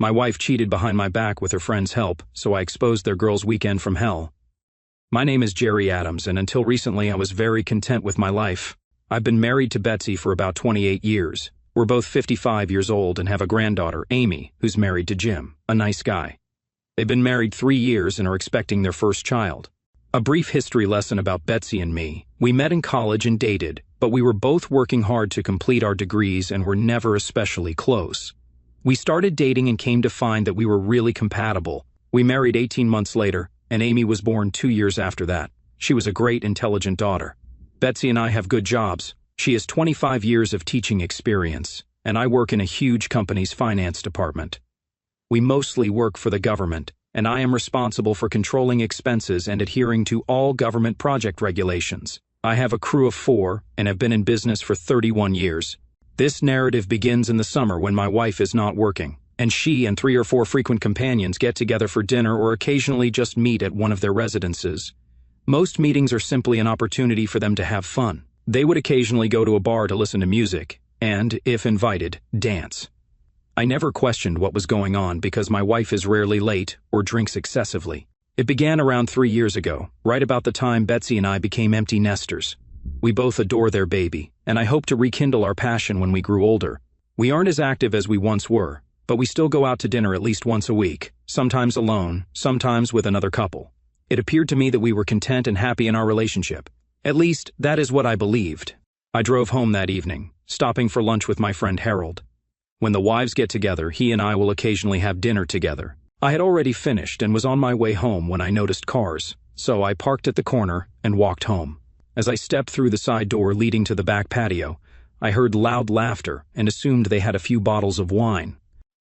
My wife cheated behind my back with her friend's help, so I exposed their girls' weekend from hell. My name is Jerry Adams, and until recently I was very content with my life. I've been married to Betsy for about 28 years. We're both 55 years old and have a granddaughter, Amy, who's married to Jim, a nice guy. They've been married 3 years and are expecting their first child. A brief history lesson about Betsy and me. We met in college and dated, but we were both working hard to complete our degrees and were never especially close. We started dating and came to find that we were really compatible. We married 18 months later, and Amy was born 2 years after that. She was a great, intelligent daughter. Betsy and I have good jobs. She has 25 years of teaching experience, and I work in a huge company's finance department. We mostly work for the government, and I am responsible for controlling expenses and adhering to all government project regulations. I have a crew of 4 and have been in business for 31 years. This narrative begins in the summer when my wife is not working, and she and 3 or 4 frequent companions get together for dinner or occasionally just meet at one of their residences. Most meetings are simply an opportunity for them to have fun. They would occasionally go to a bar to listen to music, and, if invited, dance. I never questioned what was going on because my wife is rarely late or drinks excessively. It began around 3 years ago, right about the time Betsy and I became empty nesters. We both adore their baby, and I hope to rekindle our passion when we grew older. We aren't as active as we once were, but we still go out to dinner at least once a week, sometimes alone, sometimes with another couple. It appeared to me that we were content and happy in our relationship. At least, that is what I believed. I drove home that evening, stopping for lunch with my friend Harold. When the wives get together, he and I will occasionally have dinner together. I had already finished and was on my way home when I noticed cars, so I parked at the corner and walked home. As I stepped through the side door leading to the back patio, I heard loud laughter and assumed they had a few bottles of wine.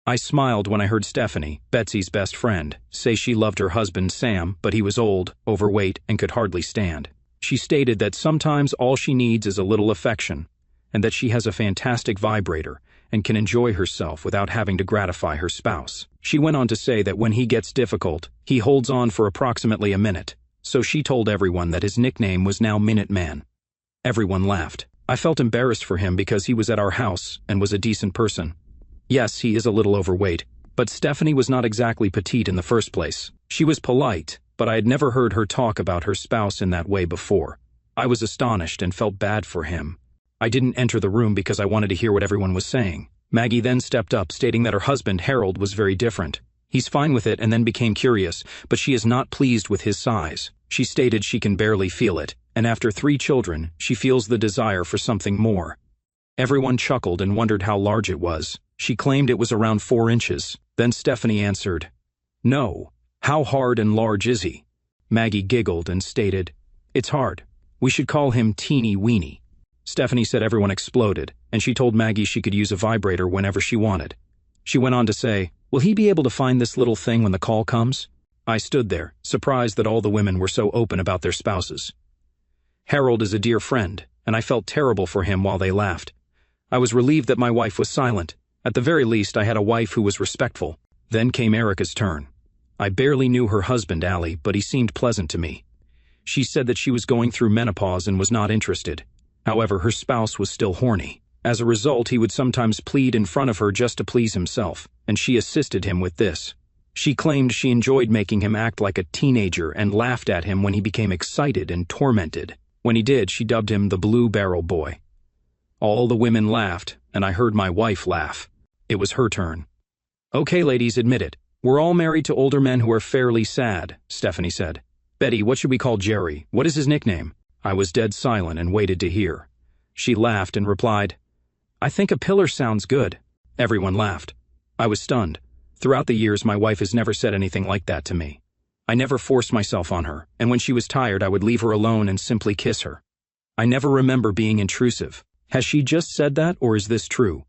I smiled when I heard Stephanie, Betsy's best friend, say she loved her husband Sam, but he was old, overweight, and could hardly stand. She stated that sometimes all she needs is a little affection, and that she has a fantastic vibrator and can enjoy herself without having to gratify her spouse. She went on to say that when he gets difficult, he holds on for approximately a minute, so she told everyone that his nickname was now Minute Man. Everyone laughed. I felt embarrassed for him because he was at our house and was a decent person. Yes, he is a little overweight, but Stephanie was not exactly petite in the first place. She was polite, but I had never heard her talk about her spouse in that way before. I was astonished and felt bad for him. I didn't enter the room because I wanted to hear what everyone was saying. Maggie then stepped up, stating that her husband, Harold, was very different. He's fine with it, and then became curious, but she is not pleased with his size. She stated she can barely feel it, and after 3 children, she feels the desire for something more. Everyone chuckled and wondered how large it was. She claimed it was around 4 inches. Then Stephanie answered, "No. How hard and large is he?" Maggie giggled and stated, "It's hard. We should call him Teeny Weeny." Stephanie said everyone exploded, and she told Maggie she could use a vibrator whenever she wanted. She went on to say, "Will he be able to find this little thing when the call comes?" I stood there, surprised that all the women were so open about their spouses. Harold is a dear friend, and I felt terrible for him while they laughed. I was relieved that my wife was silent. At the very least, I had a wife who was respectful. Then came Erica's turn. I barely knew her husband, Allie, but he seemed pleasant to me. She said that she was going through menopause and was not interested. However, her spouse was still horny. As a result, he would sometimes plead in front of her just to please himself, and she assisted him with this. She claimed she enjoyed making him act like a teenager and laughed at him when he became excited and tormented. When he did, she dubbed him the Blue Barrel Boy. All the women laughed, and I heard my wife laugh. It was her turn. "Okay, ladies, admit it. We're all married to older men who are fairly sad," Stephanie said. "Betty, what should we call Jerry? What is his nickname?" I was dead silent and waited to hear. She laughed and replied, "I think a pillar sounds good." Everyone laughed. I was stunned. Throughout the years, my wife has never said anything like that to me. I never forced myself on her, and when she was tired, I would leave her alone and simply kiss her. I never remember being intrusive. Has she just said that, or is this true?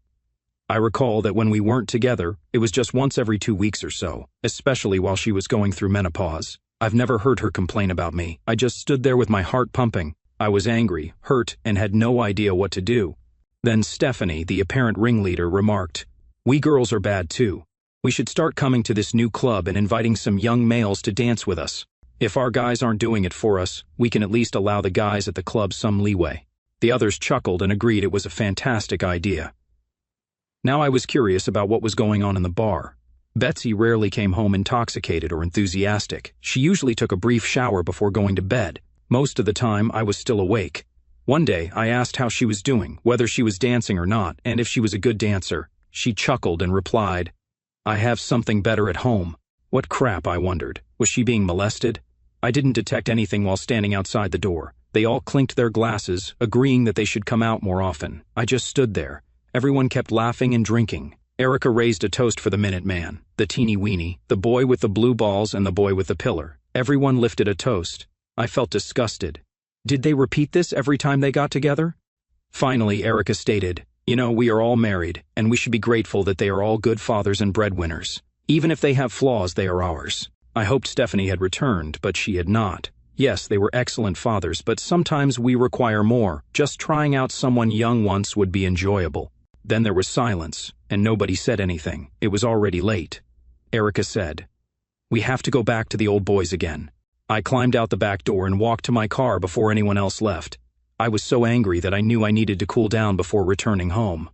I recall that when we weren't together, it was just once every 2 weeks or so, especially while she was going through menopause. I've never heard her complain about me. I just stood there with my heart pumping. I was angry, hurt, and had no idea what to do. Then Stephanie, the apparent ringleader, remarked, "We girls are bad too. We should start coming to this new club and inviting some young males to dance with us. If our guys aren't doing it for us, we can at least allow the guys at the club some leeway." The others chuckled and agreed it was a fantastic idea. Now I was curious about what was going on in the bar. Betsy rarely came home intoxicated or enthusiastic. She usually took a brief shower before going to bed. Most of the time, I was still awake. One day, I asked how she was doing, whether she was dancing or not, and if she was a good dancer. She chuckled and replied, "I have something better at home." What crap, I wondered. Was she being molested? I didn't detect anything while standing outside the door. They all clinked their glasses, agreeing that they should come out more often. I just stood there. Everyone kept laughing and drinking. Erica raised a toast for the Minute Man, the teeny weeny, the boy with the blue balls, and the boy with the pillar. Everyone lifted a toast. I felt disgusted. Did they repeat this every time they got together? Finally, Erica stated, "You know, we are all married, and we should be grateful that they are all good fathers and breadwinners. Even if they have flaws, they are ours." I hoped Stephanie had returned, but she had not. Yes, they were excellent fathers, but sometimes we require more. Just trying out someone young once would be enjoyable. Then there was silence, and nobody said anything. It was already late. Erica said, "We have to go back to the old boys again." I climbed out the back door and walked to my car before anyone else left. I was so angry that I knew I needed to cool down before returning home.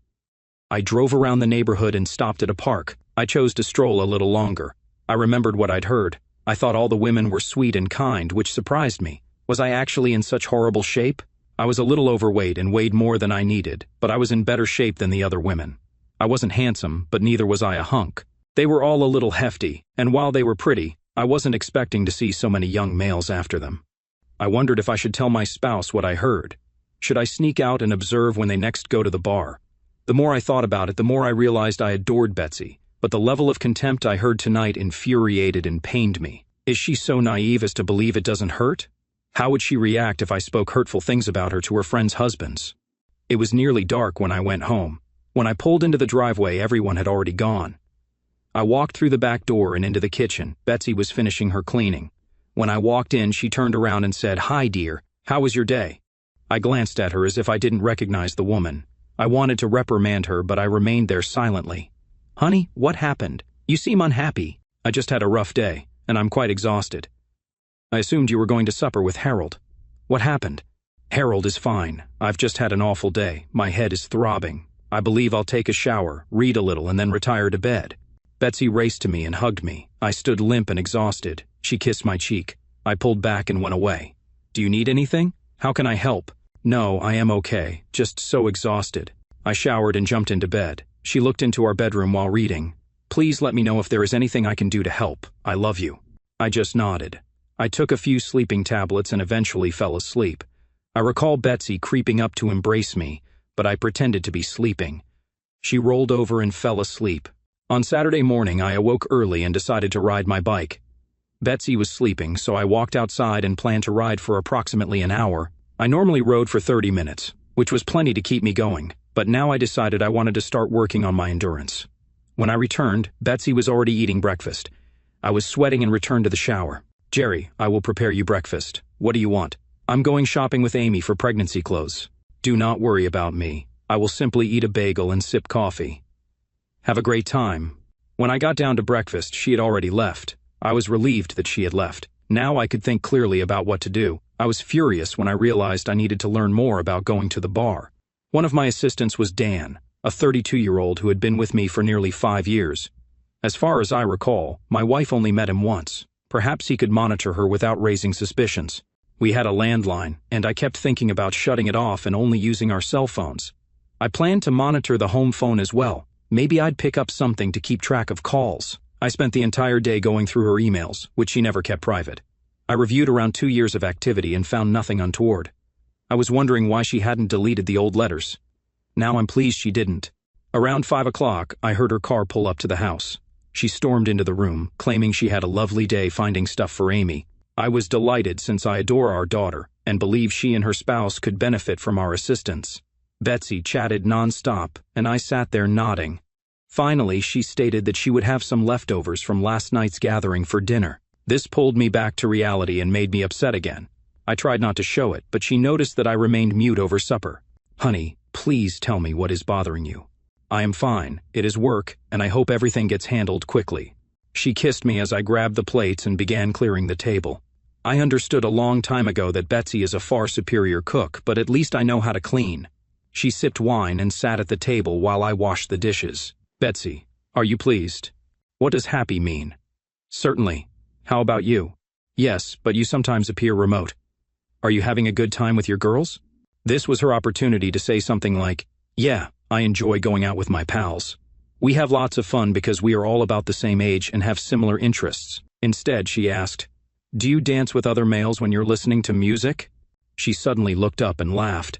I drove around the neighborhood and stopped at a park. I chose to stroll a little longer. I remembered what I'd heard. I thought all the women were sweet and kind, which surprised me. Was I actually in such horrible shape? I was a little overweight and weighed more than I needed, but I was in better shape than the other women. I wasn't handsome, but neither was I a hunk. They were all a little hefty, and while they were pretty, I wasn't expecting to see so many young males after them. I wondered if I should tell my spouse what I heard. Should I sneak out and observe when they next go to the bar? The more I thought about it, the more I realized I adored Betsy, but the level of contempt I heard tonight infuriated and pained me. Is she so naive as to believe it doesn't hurt? How would she react if I spoke hurtful things about her to her friends' husbands? It was nearly dark when I went home. When I pulled into the driveway, everyone had already gone. I walked through the back door and into the kitchen. Betsy was finishing her cleaning. When I walked in, she turned around and said, "Hi, dear. How was your day?" I glanced at her as if I didn't recognize the woman. I wanted to reprimand her, but I remained there silently. "Honey, what happened? You seem unhappy." "I just had a rough day, and I'm quite exhausted." "I assumed you were going to supper with Harold. What happened?" "Harold is fine. I've just had an awful day. My head is throbbing. I believe I'll take a shower, read a little, and then retire to bed." Betsy raced to me and hugged me. I stood limp and exhausted. She kissed my cheek. I pulled back and went away. "Do you need anything? How can I help?" "No, I am okay. Just so exhausted." I showered and jumped into bed. She looked into our bedroom while reading. "Please let me know if there is anything I can do to help. I love you." I just nodded. I took a few sleeping tablets and eventually fell asleep. I recall Betsy creeping up to embrace me, but I pretended to be sleeping. She rolled over and fell asleep. On Saturday morning, I awoke early and decided to ride my bike. Betsy was sleeping, so I walked outside and planned to ride for approximately an hour. I normally rode for 30 minutes, which was plenty to keep me going, but now I decided I wanted to start working on my endurance. When I returned, Betsy was already eating breakfast. I was sweating and returned to the shower. "Jerry, I will prepare you breakfast. What do you want?" "I'm going shopping with Amy for pregnancy clothes." "Do not worry about me. I will simply eat a bagel and sip coffee." "Have a great time." When I got down to breakfast, she had already left. I was relieved that she had left. Now I could think clearly about what to do. I was furious when I realized I needed to learn more about going to the bar. One of my assistants was Dan, a 32-year-old who had been with me for nearly 5 years. As far as I recall, my wife only met him once. Perhaps he could monitor her without raising suspicions. We had a landline, and I kept thinking about shutting it off and only using our cell phones. I planned to monitor the home phone as well. Maybe I'd pick up something to keep track of calls. I spent the entire day going through her emails, which she never kept private. I reviewed around 2 years of activity and found nothing untoward. I was wondering why she hadn't deleted the old letters. Now I'm pleased she didn't. Around 5 o'clock, I heard her car pull up to the house. She stormed into the room, claiming she had a lovely day finding stuff for Amy. I was delighted since I adore our daughter and believe she and her spouse could benefit from our assistance. Betsy chatted nonstop, and I sat there nodding. Finally, she stated that she would have some leftovers from last night's gathering for dinner. This pulled me back to reality and made me upset again. I tried not to show it, but she noticed that I remained mute over supper. "Honey, please tell me what is bothering you." "I am fine. It is work, and I hope everything gets handled quickly." She kissed me as I grabbed the plates and began clearing the table. I understood a long time ago that Betsy is a far superior cook, but at least I know how to clean. She sipped wine and sat at the table while I washed the dishes. "Betsy, are you pleased?" What does happy mean? Certainly. How about you? Yes, but you sometimes appear remote. Are you having a good time with your girls? This was her opportunity to say something like, yeah, I enjoy going out with my pals. We have lots of fun because we are all about the same age and have similar interests. Instead, she asked, do you dance with other males when you're listening to music? She suddenly looked up and laughed.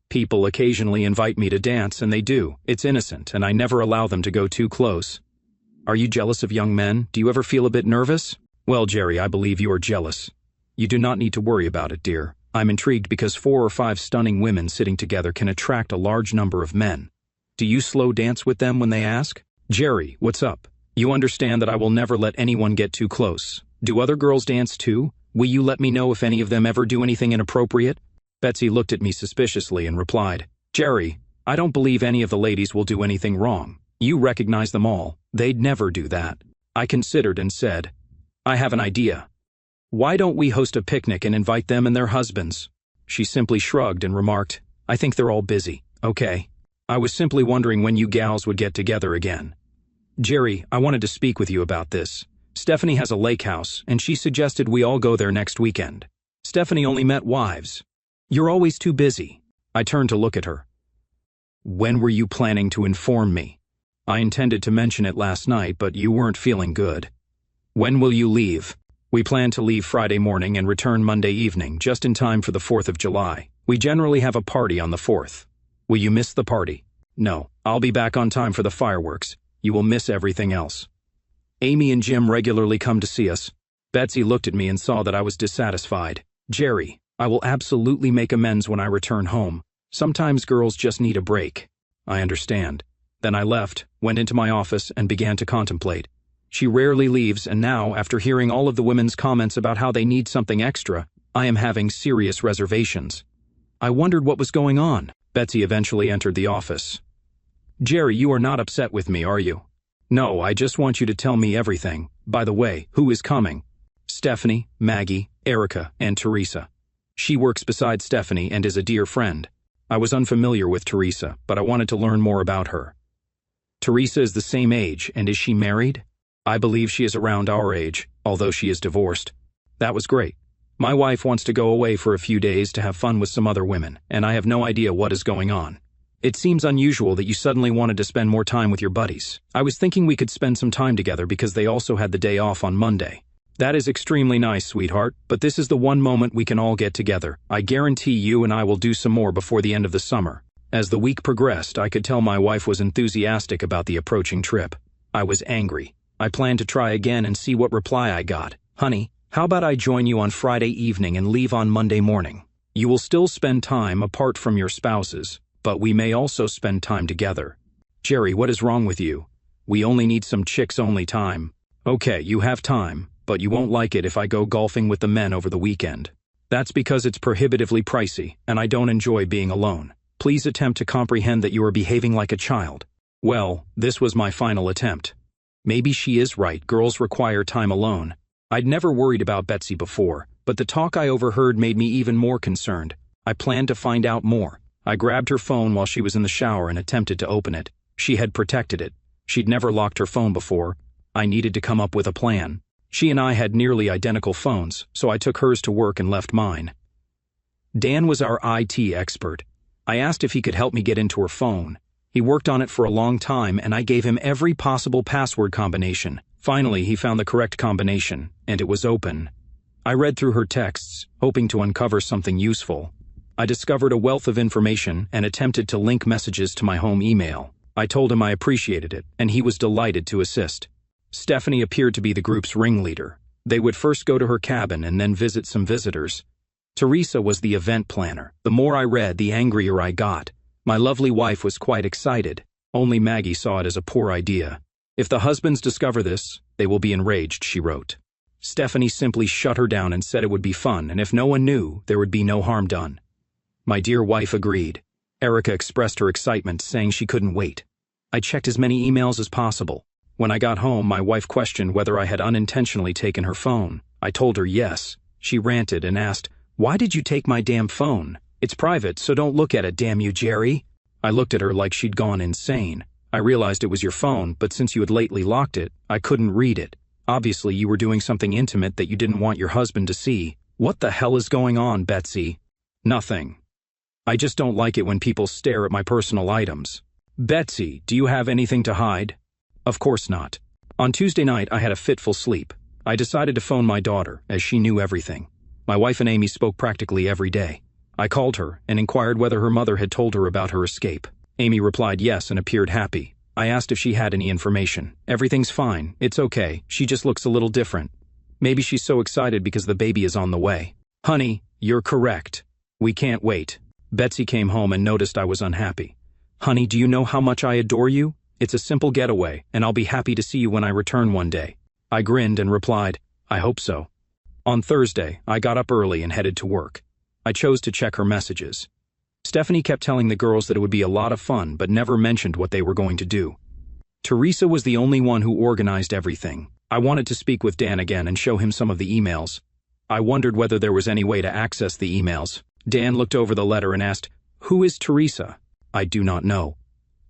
People occasionally invite me to dance, and they do. It's innocent, and I never allow them to go too close. Are you jealous of young men? Do you ever feel a bit nervous? Well, Jerry, I believe you are jealous. You do not need to worry about it, dear. I'm intrigued because 4 or 5 stunning women sitting together can attract a large number of men. Do you slow dance with them when they ask? Jerry, what's up? You understand that I will never let anyone get too close. Do other girls dance too? Will you let me know if any of them ever do anything inappropriate? Betsy looked at me suspiciously and replied, Jerry, I don't believe any of the ladies will do anything wrong. You recognize them all. They'd never do that. I considered and said, I have an idea. Why don't we host a picnic and invite them and their husbands? She simply shrugged and remarked, I think they're all busy. Okay. I was simply wondering when you gals would get together again. Jerry, I wanted to speak with you about this. Stephanie has a lake house, and she suggested we all go there next weekend. Stephanie only met wives. You're always too busy. I turned to look at her. When were you planning to inform me? I intended to mention it last night, but you weren't feeling good. When will you leave? We plan to leave Friday morning and return Monday evening, just in time for the 4th of July. We generally have a party on the 4th. Will you miss the party? No, I'll be back on time for the fireworks. You will miss everything else. Amy and Jim regularly come to see us. Betsy looked at me and saw that I was dissatisfied. Jerry, I will absolutely make amends when I return home. Sometimes girls just need a break. I understand. Then I left, went into my office, and began to contemplate. She rarely leaves, and now, after hearing all of the women's comments about how they need something extra, I am having serious reservations. I wondered what was going on. Betsy eventually entered the office. Jerry, you are not upset with me, are you? No, I just want you to tell me everything. By the way, who is coming? Stephanie, Maggie, Erica, and Teresa. She works beside Stephanie and is a dear friend. I was unfamiliar with Teresa, but I wanted to learn more about her. Teresa is the same age, and is she married? I believe she is around our age, although she is divorced. That was great. My wife wants to go away for a few days to have fun with some other women, and I have no idea what is going on. It seems unusual that you suddenly wanted to spend more time with your buddies. I was thinking we could spend some time together because they also had the day off on Monday. That is extremely nice, sweetheart, but this is the one moment we can all get together. I guarantee you and I will do some more before the end of the summer. As the week progressed, I could tell my wife was enthusiastic about the approaching trip. I was angry. I planned to try again and see what reply I got. Honey, how about I join you on Friday evening and leave on Monday morning? You will still spend time apart from your spouses, but we may also spend time together. Jerry, what is wrong with you? We only need some chicks-only time. Okay, you have time, but you won't like it if I go golfing with the men over the weekend. That's because it's prohibitively pricey, and I don't enjoy being alone. Please attempt to comprehend that you are behaving like a child. Well, this was my final attempt. Maybe she is right, girls require time alone. I'd never worried about Betsy before, but the talk I overheard made me even more concerned. I planned to find out more. I grabbed her phone while she was in the shower and attempted to open it. She had protected it. She'd never locked her phone before. I needed to come up with a plan. She and I had nearly identical phones, so I took hers to work and left mine. Dan was our IT expert. I asked if he could help me get into her phone. He worked on it for a long time, and I gave him every possible password combination. Finally, he found the correct combination, and it was open. I read through her texts, hoping to uncover something useful. I discovered a wealth of information and attempted to link messages to my home email. I told him I appreciated it, and he was delighted to assist. Stephanie appeared to be the group's ringleader. They would first go to her cabin and then visit some visitors. Teresa was the event planner. The more I read, the angrier I got. My lovely wife was quite excited. Only Maggie saw it as a poor idea. If the husbands discover this, they will be enraged, she wrote. Stephanie simply shut her down and said it would be fun, and if no one knew, there would be no harm done. My dear wife agreed. Erica expressed her excitement, saying she couldn't wait. I checked as many emails as possible. When I got home, my wife questioned whether I had unintentionally taken her phone. I told her yes. She ranted and asked, "Why did you take my damn phone? It's private, so don't look at it, damn you, Jerry." I looked at her like she'd gone insane. I realized it was your phone, but since you had lately locked it, I couldn't read it. Obviously, you were doing something intimate that you didn't want your husband to see. What the hell is going on, Betsy? Nothing. I just don't like it when people stare at my personal items. Betsy, do you have anything to hide? Of course not. On Tuesday night, I had a fitful sleep. I decided to phone my daughter, as she knew everything. My wife and Amy spoke practically every day. I called her and inquired whether her mother had told her about her escape. Amy replied yes and appeared happy. I asked if she had any information. Everything's fine. It's okay. She just looks a little different. Maybe she's so excited because the baby is on the way. Honey, you're correct. We can't wait. Betsy came home and noticed I was unhappy. Honey, do you know how much I adore you? It's a simple getaway, and I'll be happy to see you when I return one day. I grinned and replied, I hope so. On Thursday, I got up early and headed to work. I chose to check her messages. Stephanie kept telling the girls that it would be a lot of fun, but never mentioned what they were going to do. Teresa was the only one who organized everything. I wanted to speak with Dan again and show him some of the emails. I wondered whether there was any way to access the emails. Dan looked over the letter and asked, Who is Teresa? I do not know.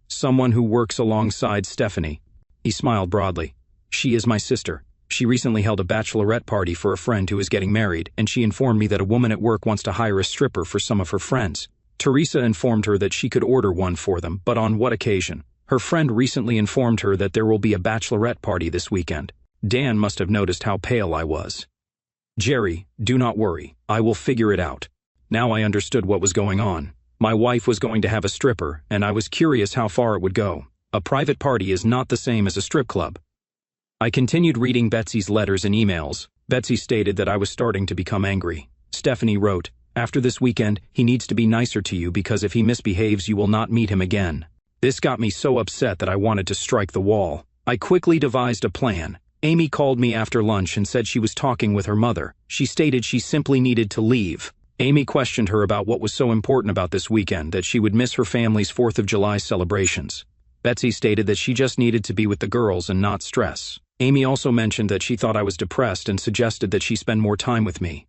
Someone who works alongside Stephanie. He smiled broadly. She is my sister. She recently held a bachelorette party for a friend who is getting married, and she informed me that a woman at work wants to hire a stripper for some of her friends. Teresa informed her that she could order one for them, but on what occasion? Her friend recently informed her that there will be a bachelorette party this weekend. Dan must have noticed how pale I was. Jerry, do not worry. I will figure it out. Now I understood what was going on. My wife was going to have a stripper, and I was curious how far it would go. A private party is not the same as a strip club. I continued reading Betsy's letters and emails. Betsy stated that I was starting to become angry. Stephanie wrote, After this weekend, he needs to be nicer to you because if he misbehaves, you will not meet him again. This got me so upset that I wanted to strike the wall. I quickly devised a plan. Amy called me after lunch and said she was talking with her mother. She stated she simply needed to leave. Amy questioned her about what was so important about this weekend that she would miss her family's 4th of July celebrations. Betsy stated that she just needed to be with the girls and not stress. Amy also mentioned that she thought I was depressed and suggested that she spend more time with me.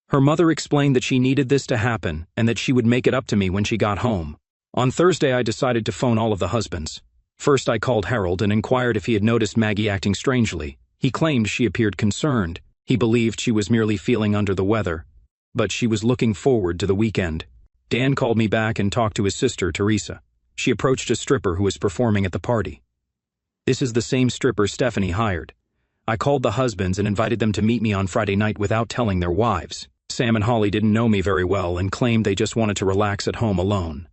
Her mother explained that she needed this to happen and that she would make it up to me when she got home. On Thursday, I decided to phone all of the husbands. First, I called Harold and inquired if he had noticed Maggie acting strangely. He claimed she appeared concerned. He believed she was merely feeling under the weather, but she was looking forward to the weekend. Dan called me back and talked to his sister, Teresa. She approached a stripper who was performing at the party. This is the same stripper Stephanie hired. I called the husbands and invited them to meet me on Friday night without telling their wives. Sam and Holly didn't know me very well and claimed they just wanted to relax at home alone.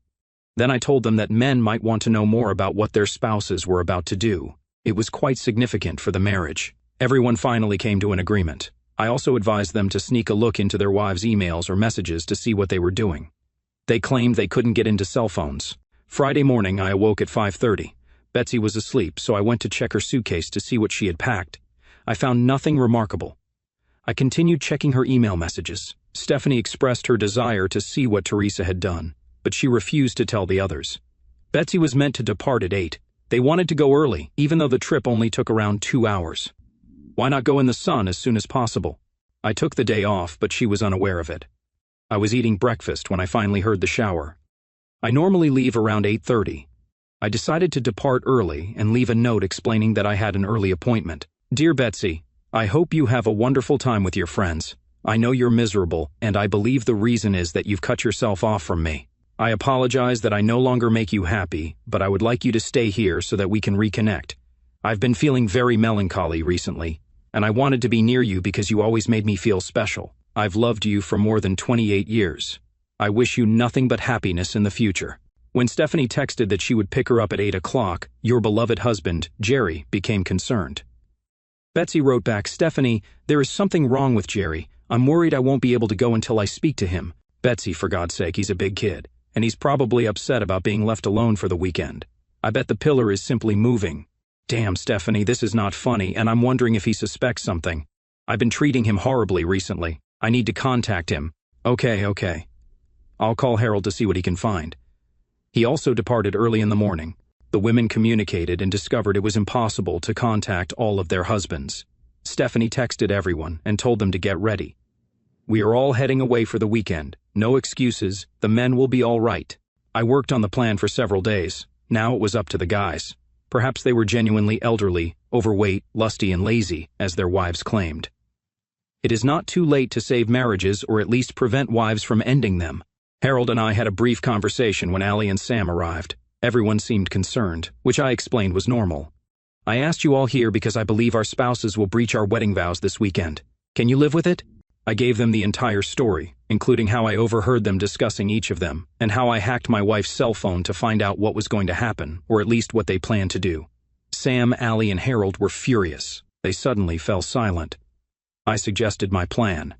Then I told them that men might want to know more about what their spouses were about to do. It was quite significant for the marriage. Everyone finally came to an agreement. I also advised them to sneak a look into their wives' emails or messages to see what they were doing. They claimed they couldn't get into cell phones. Friday morning, I awoke at 5:30. Betsy was asleep, so I went to check her suitcase to see what she had packed. I found nothing remarkable. I continued checking her email messages. Stephanie expressed her desire to see what Teresa had done, but she refused to tell the others. Betsy was meant to depart at 8. They wanted to go early, even though the trip only took around 2 hours. Why not go in the sun as soon as possible? I took the day off, but she was unaware of it. I was eating breakfast when I finally heard the shower. I normally leave around 8:30. I decided to depart early and leave a note explaining that I had an early appointment. Dear Betsy, I hope you have a wonderful time with your friends. I know you're miserable, and I believe the reason is that you've cut yourself off from me. I apologize that I no longer make you happy, but I would like you to stay here so that we can reconnect. I've been feeling very melancholy recently, and I wanted to be near you because you always made me feel special. I've loved you for more than 28 years. I wish you nothing but happiness in the future. When Stephanie texted that she would pick her up at 8 o'clock, your beloved husband, Jerry, became concerned. Betsy wrote back, Stephanie, there is something wrong with Jerry. I'm worried I won't be able to go until I speak to him. Betsy, for God's sake, he's a big kid, and he's probably upset about being left alone for the weekend. I bet the pillar is simply moving. Damn, Stephanie, this is not funny, and I'm wondering if he suspects something. I've been treating him horribly recently. I need to contact him. Okay. I'll call Harold to see what he can find. He also departed early in the morning. The women communicated and discovered it was impossible to contact all of their husbands. Stephanie texted everyone and told them to get ready. We are all heading away for the weekend. No excuses. The men will be all right. I worked on the plan for several days. Now it was up to the guys. Perhaps they were genuinely elderly, overweight, lusty, and lazy, as their wives claimed. It is not too late to save marriages or at least prevent wives from ending them. Harold and I had a brief conversation when Allie and Sam arrived. Everyone seemed concerned, which I explained was normal. I asked you all here because I believe our spouses will breach our wedding vows this weekend. Can you live with it? I gave them the entire story, including how I overheard them discussing each of them, and how I hacked my wife's cell phone to find out what was going to happen, or at least what they planned to do. Sam, Allie, and Harold were furious. They suddenly fell silent. I suggested my plan.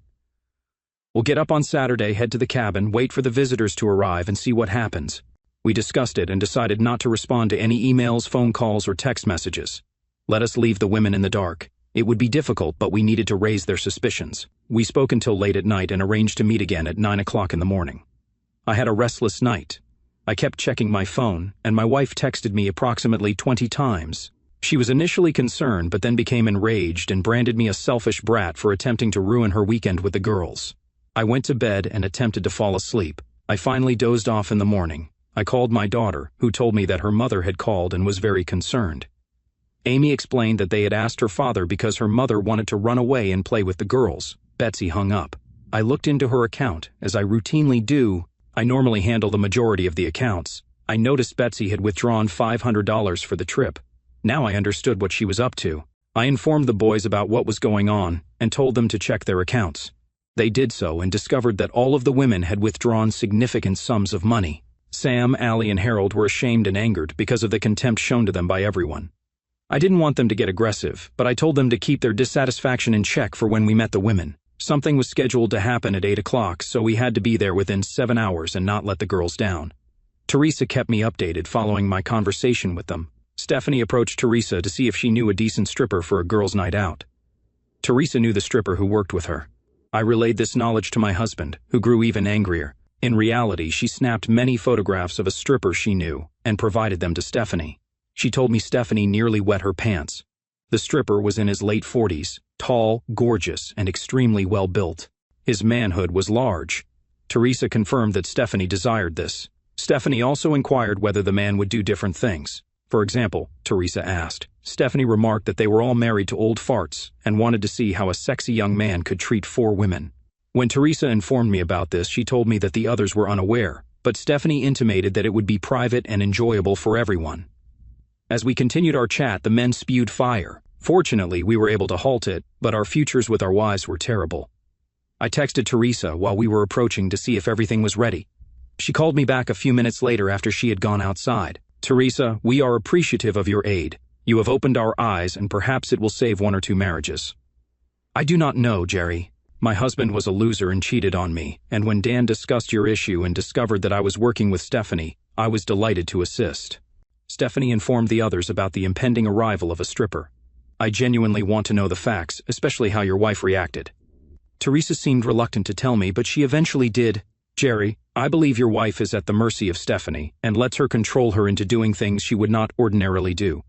We'll get up on Saturday, head to the cabin, wait for the visitors to arrive, and see what happens. We discussed it and decided not to respond to any emails, phone calls, or text messages. Let us leave the women in the dark. It would be difficult, but we needed to raise their suspicions. We spoke until late at night and arranged to meet again at 9 o'clock in the morning. I had a restless night. I kept checking my phone, and my wife texted me approximately 20 times. She was initially concerned, but then became enraged and branded me a selfish brat for attempting to ruin her weekend with the girls. I went to bed and attempted to fall asleep. I finally dozed off in the morning. I called my daughter, who told me that her mother had called and was very concerned. Amy explained that they had asked her father because her mother wanted to run away and play with the girls. Betsy hung up. I looked into her account, as I routinely do. I normally handle the majority of the accounts. I noticed Betsy had withdrawn $500 for the trip. Now I understood what she was up to. I informed the boys about what was going on and told them to check their accounts. They did so and discovered that all of the women had withdrawn significant sums of money. Sam, Allie, and Harold were ashamed and angered because of the contempt shown to them by everyone. I didn't want them to get aggressive, but I told them to keep their dissatisfaction in check for when we met the women. Something was scheduled to happen at 8 o'clock, so we had to be there within 7 hours and not let the girls down. Teresa kept me updated following my conversation with them. Stephanie approached Teresa to see if she knew a decent stripper for a girls' night out. Teresa knew the stripper who worked with her. I relayed this knowledge to my husband, who grew even angrier. In reality, she snapped many photographs of a stripper she knew and provided them to Stephanie. She told me Stephanie nearly wet her pants. The stripper was in his late 40s, tall, gorgeous, and extremely well-built. His manhood was large. Teresa confirmed that Stephanie desired this. Stephanie also inquired whether the man would do different things. For example, Teresa asked. Stephanie remarked that they were all married to old farts and wanted to see how a sexy young man could treat 4 women. When Teresa informed me about this, she told me that the others were unaware, but Stephanie intimated that it would be private and enjoyable for everyone. As we continued our chat, the men spewed fire. Fortunately, we were able to halt it, but our futures with our wives were terrible. I texted Teresa while we were approaching to see if everything was ready. She called me back a few minutes later after she had gone outside. Teresa, we are appreciative of your aid. You have opened our eyes, and perhaps it will save 1 or 2 marriages. I do not know, Jerry. My husband was a loser and cheated on me, and when Dan discussed your issue and discovered that I was working with Stephanie, I was delighted to assist. Stephanie informed the others about the impending arrival of a stripper. I genuinely want to know the facts, especially how your wife reacted. Teresa seemed reluctant to tell me, but she eventually did. Jerry, I believe your wife is at the mercy of Stephanie and lets her control her into doing things she would not ordinarily do.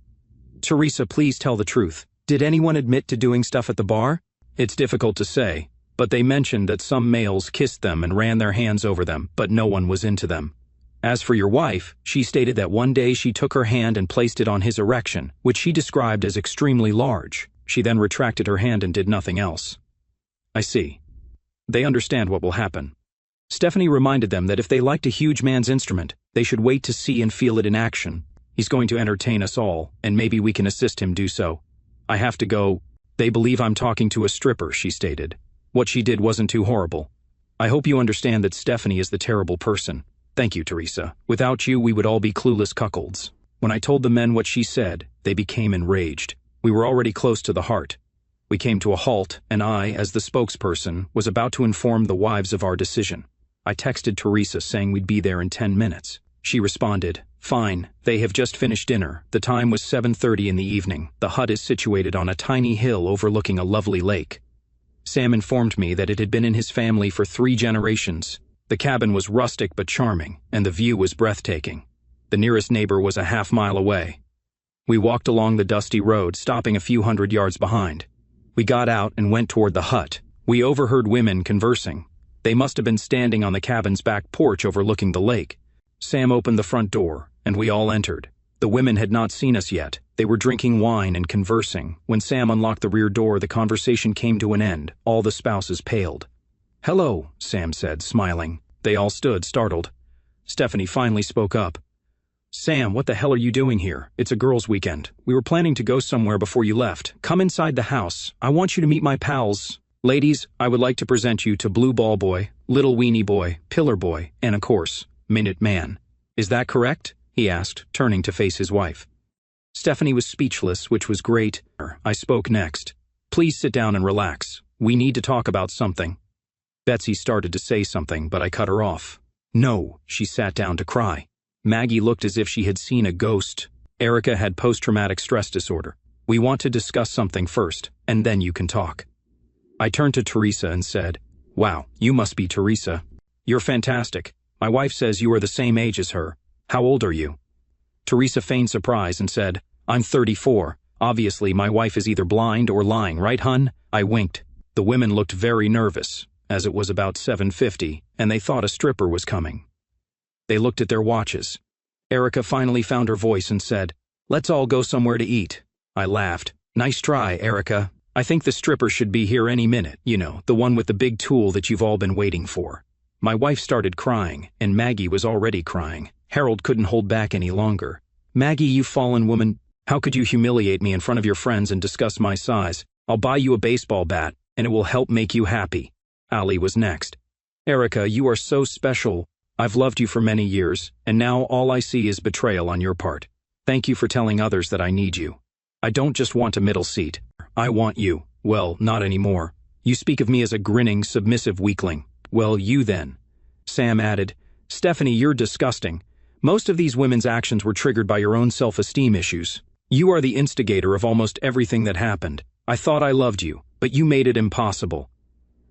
Teresa, please tell the truth. Did anyone admit to doing stuff at the bar? It's difficult to say, but they mentioned that some males kissed them and ran their hands over them, but no one was into them. As for your wife, she stated that one day she took her hand and placed it on his erection, which she described as extremely large. She then retracted her hand and did nothing else. I see. They understand what will happen. Stephanie reminded them that if they liked a huge man's instrument, they should wait to see and feel it in action. He's going to entertain us all, and maybe we can assist him do so. I have to go. They believe I'm talking to a stripper, she stated. What she did wasn't too horrible. I hope you understand that Stephanie is the terrible person. Thank you, Teresa. Without you, we would all be clueless cuckolds. When I told the men what she said, they became enraged. We were already close to the heart. We came to a halt, and I, as the spokesperson, was about to inform the wives of our decision. I texted Teresa saying we'd be there in 10 minutes. She responded, "Fine, they have just finished dinner. The time was 7:30 in the evening. The hut is situated on a tiny hill overlooking a lovely lake." Sam informed me that it had been in his family for 3 generations. The cabin was rustic but charming, and the view was breathtaking. The nearest neighbor was a half-mile away. We walked along the dusty road, stopping a few hundred yards behind. We got out and went toward the hut. We overheard women conversing. They must have been standing on the cabin's back porch overlooking the lake. Sam opened the front door, and we all entered. The women had not seen us yet. They were drinking wine and conversing. When Sam unlocked the rear door, the conversation came to an end. All the spouses paled. "Hello," Sam said, smiling. They all stood, startled. Stephanie finally spoke up. "Sam, what the hell are you doing here? It's a girls' weekend. We were planning to go somewhere before you left. Come inside the house. I want you to meet my pals. Ladies, I would like to present you to Blue Ball Boy, Little Weenie Boy, Pillar Boy, and of course, Minute Man. Is that correct?" he asked, turning to face his wife. Stephanie was speechless, which was great. I spoke next. "Please sit down and relax. We need to talk about something." Betsy started to say something, but I cut her off. "No," she sat down to cry. Maggie looked as if she had seen a ghost. "Erica had post-traumatic stress disorder. We want to discuss something first, and then you can talk." I turned to Teresa and said, "Wow, you must be Teresa. You're fantastic. My wife says you are the same age as her. How old are you?" Teresa feigned surprise and said, "I'm 34. Obviously, my wife is either blind or lying, right, hun?" I winked. The women looked very nervous, as it was about 7:50, and they thought a stripper was coming. They looked at their watches. Erica finally found her voice and said, "Let's all go somewhere to eat." I laughed. "Nice try, Erica. I think the stripper should be here any minute, you know, the one with the big tool that you've all been waiting for." My wife started crying, and Maggie was already crying. Harold couldn't hold back any longer. "Maggie, you fallen woman. How could you humiliate me in front of your friends and discuss my size? I'll buy you a baseball bat, and it will help make you happy." Ali was next. "Erica, you are so special. I've loved you for many years, and now all I see is betrayal on your part. Thank you for telling others that I need you. I don't just want a middle seat. I want you. Well, not anymore. You speak of me as a grinning, submissive weakling. Well, you then." Sam added, "Stephanie, you're disgusting. Most of these women's actions were triggered by your own self-esteem issues. You are the instigator of almost everything that happened. I thought I loved you, but you made it impossible.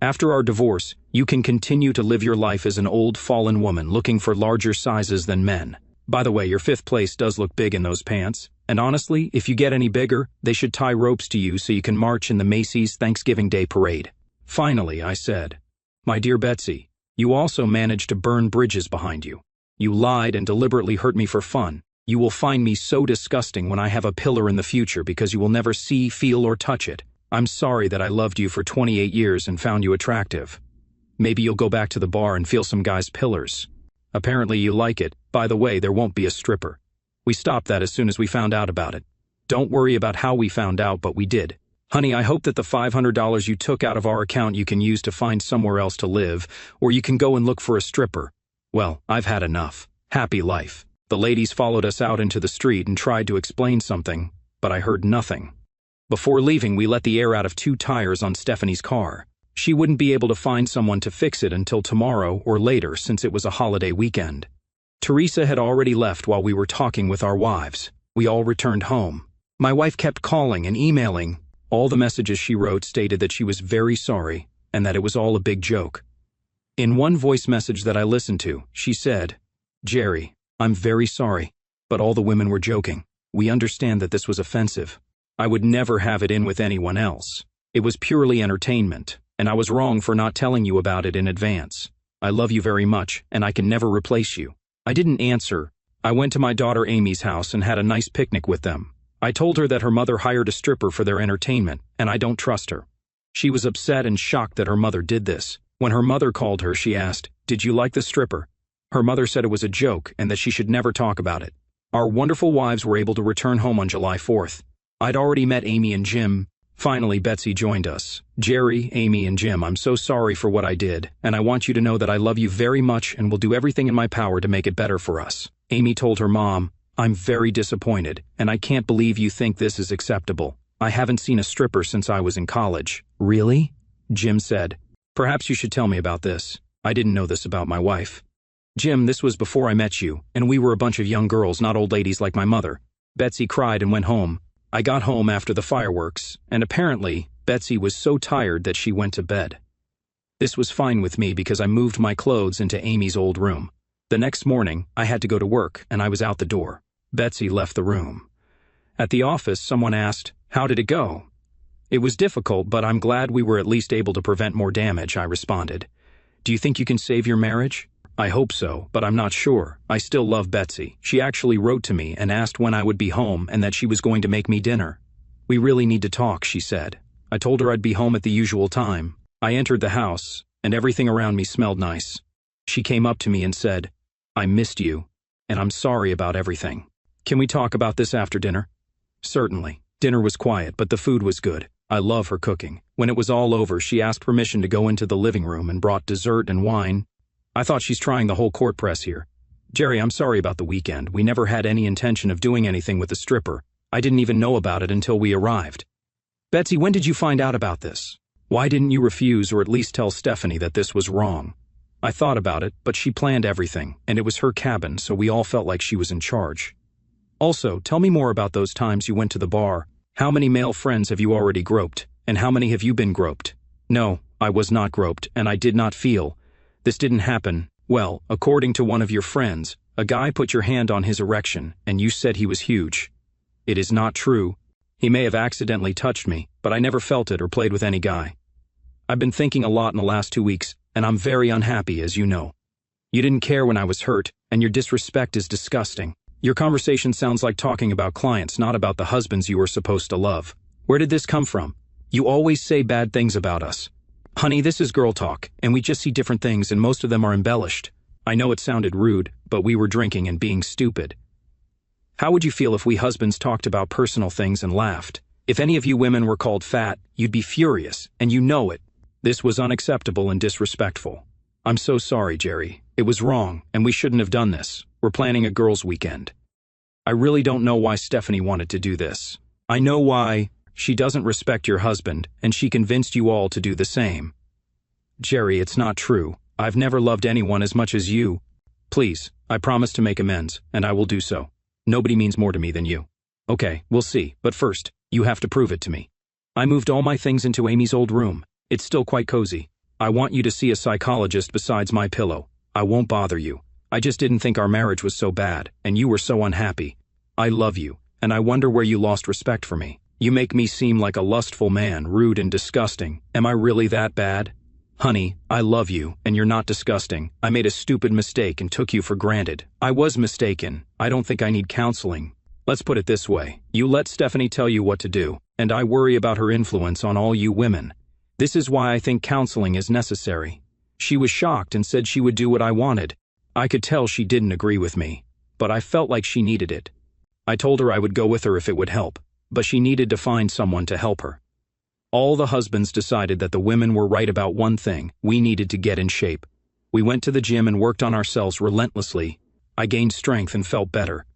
After our divorce, you can continue to live your life as an old, fallen woman looking for larger sizes than men. By the way, your 5th place does look big in those pants, and honestly, if you get any bigger, they should tie ropes to you so you can march in the Macy's Thanksgiving Day Parade." Finally, I said, "My dear Betsy, you also managed to burn bridges behind you. You lied and deliberately hurt me for fun. You will find me so disgusting when I have a pillar in the future because you will never see, feel, or touch it. I'm sorry that I loved you for 28 years and found you attractive. Maybe you'll go back to the bar and feel some guy's pillars. Apparently you like it. By the way, there won't be a stripper. We stopped that as soon as we found out about it. Don't worry about how we found out, but we did. Honey, I hope that the $500 you took out of our account you can use to find somewhere else to live, or you can go and look for a stripper. Well, I've had enough. Happy life." The ladies followed us out into the street and tried to explain something, but I heard nothing. Before leaving, we let the air out of 2 tires on Stephanie's car. She wouldn't be able to find someone to fix it until tomorrow or later since it was a holiday weekend. Teresa had already left while we were talking with our wives. We all returned home. My wife kept calling and emailing. All the messages she wrote stated that she was very sorry and that it was all a big joke. In one voice message that I listened to, she said, "Jerry, I'm very sorry, but all the women were joking. We understand that this was offensive. I would never have it in with anyone else. It was purely entertainment, and I was wrong for not telling you about it in advance. I love you very much, and I can never replace you." I didn't answer. I went to my daughter Amy's house and had a nice picnic with them. I told her that her mother hired a stripper for their entertainment, and I don't trust her. She was upset and shocked that her mother did this. When her mother called her, she asked, "Did you like the stripper?" Her mother said it was a joke and that she should never talk about it. Our wonderful wives were able to return home on July 4th. I'd already met Amy and Jim. Finally, Betsy joined us. "Jerry, Amy, and Jim, I'm so sorry for what I did, and I want you to know that I love you very much and will do everything in my power to make it better for us." Amy told her mom, "I'm very disappointed, and I can't believe you think this is acceptable. I haven't seen a stripper since I was in college." "Really?" Jim said. "Perhaps you should tell me about this. I didn't know this about my wife." "Jim, this was before I met you, and we were a bunch of young girls, not old ladies like my mother." Betsy cried and went home. I got home after the fireworks, and apparently, Betsy was so tired that she went to bed. This was fine with me because I moved my clothes into Amy's old room. The next morning, I had to go to work, and I was out the door. Betsy left the room. At the office, someone asked, "How did it go?" "It was difficult, but I'm glad we were at least able to prevent more damage," I responded. "Do you think you can save your marriage?" I hope so, but I'm not sure. I still love Betsy. She actually wrote to me and asked when I would be home and that she was going to make me dinner. We really need to talk, she said. I told her I'd be home at the usual time. I entered the house, and everything around me smelled nice. She came up to me and said, "I missed you, and I'm sorry about everything. Can we talk about this after dinner?" Certainly. Dinner was quiet, but the food was good. I love her cooking. When it was all over, she asked permission to go into the living room and brought dessert and wine. I thought she's trying the whole court press here. "Jerry, I'm sorry about the weekend. We never had any intention of doing anything with the stripper. I didn't even know about it until we arrived." "Betsy, when did you find out about this? Why didn't you refuse or at least tell Stephanie that this was wrong?" "I thought about it, but she planned everything, and it was her cabin, so we all felt like she was in charge." "Also, tell me more about those times you went to the bar. How many male friends have you already groped, and how many have you been groped?" "No, I was not groped, and I did not feel. This didn't happen. Well, according to one of your friends, a guy put your hand on his erection, and you said he was huge. It is not true. He may have accidentally touched me, but I never felt it or played with any guy. I've been thinking a lot in the last 2 weeks, and I'm very unhappy, as you know. You didn't care when I was hurt, and your disrespect is disgusting. Your conversation sounds like talking about clients, not about the husbands you were supposed to love. Where did this come from? You always say bad things about us. Honey, this is girl talk, and we just see different things, and most of them are embellished. I know it sounded rude, but we were drinking and being stupid. How would you feel if we husbands talked about personal things and laughed? If any of you women were called fat, you'd be furious, and you know it. This was unacceptable and disrespectful. I'm so sorry, Jerry. It was wrong, and we shouldn't have done this. We're planning a girls' weekend. I really don't know why Stephanie wanted to do this. I know why. She doesn't respect your husband, and she convinced you all to do the same. Jerry, it's not true. I've never loved anyone as much as you. Please, I promise to make amends, and I will do so. Nobody means more to me than you. Okay, we'll see, but first, you have to prove it to me. I moved all my things into Amy's old room. It's still quite cozy. I want you to see a psychologist besides my pillow. I won't bother you. I just didn't think our marriage was so bad, and you were so unhappy. I love you, and I wonder where you lost respect for me. You make me seem like a lustful man, rude and disgusting. Am I really that bad? Honey, I love you, and you're not disgusting. I made a stupid mistake and took you for granted. I was mistaken. I don't think I need counseling. Let's put it this way. You let Stephanie tell you what to do, and I worry about her influence on all you women. This is why I think counseling is necessary. She was shocked and said she would do what I wanted. I could tell she didn't agree with me, but I felt like she needed it. I told her I would go with her if it would help, but she needed to find someone to help her. All the husbands decided that the women were right about one thing: we needed to get in shape. We went to the gym and worked on ourselves relentlessly. I gained strength and felt better.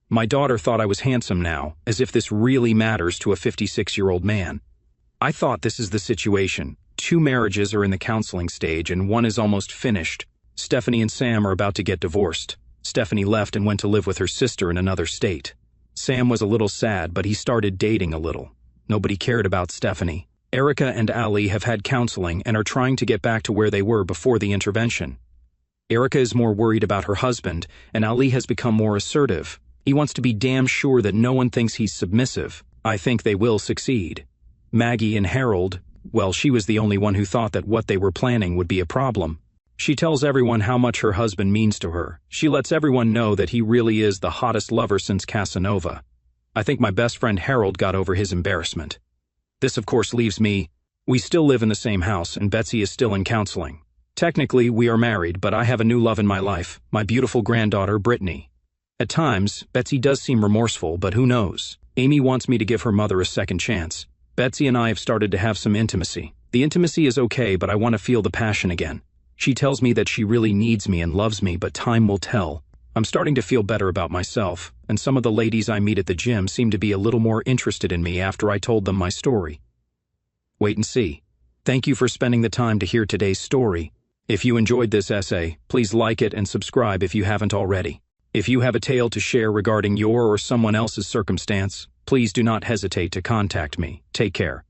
My daughter thought I was handsome now, as if this really matters to a 56-year-old man. I thought this is the situation. 2 marriages are in the counseling stage and 1 is almost finished. Stephanie and Sam are about to get divorced. Stephanie left and went to live with her sister in another state. Sam was a little sad, but he started dating a little. Nobody cared about Stephanie. Erica and Ali have had counseling and are trying to get back to where they were before the intervention. Erica is more worried about her husband, and Ali has become more assertive. He wants to be damn sure that no one thinks he's submissive. I think they will succeed. Maggie and Harold, well, she was the only one who thought that what they were planning would be a problem. She tells everyone how much her husband means to her. She lets everyone know that he really is the hottest lover since Casanova. I think my best friend Harold got over his embarrassment. This, of course, leaves me. We still live in the same house, and Betsy is still in counseling. Technically, we are married, but I have a new love in my life, my beautiful granddaughter, Brittany. At times, Betsy does seem remorseful, but who knows? Amy wants me to give her mother a second chance. Betsy and I have started to have some intimacy. The intimacy is okay, but I want to feel the passion again. She tells me that she really needs me and loves me, but time will tell. I'm starting to feel better about myself, and some of the ladies I meet at the gym seem to be a little more interested in me after I told them my story. Wait and see. Thank you for spending the time to hear today's story. If you enjoyed this essay, please like it and subscribe if you haven't already. If you have a tale to share regarding your or someone else's circumstance, please do not hesitate to contact me. Take care.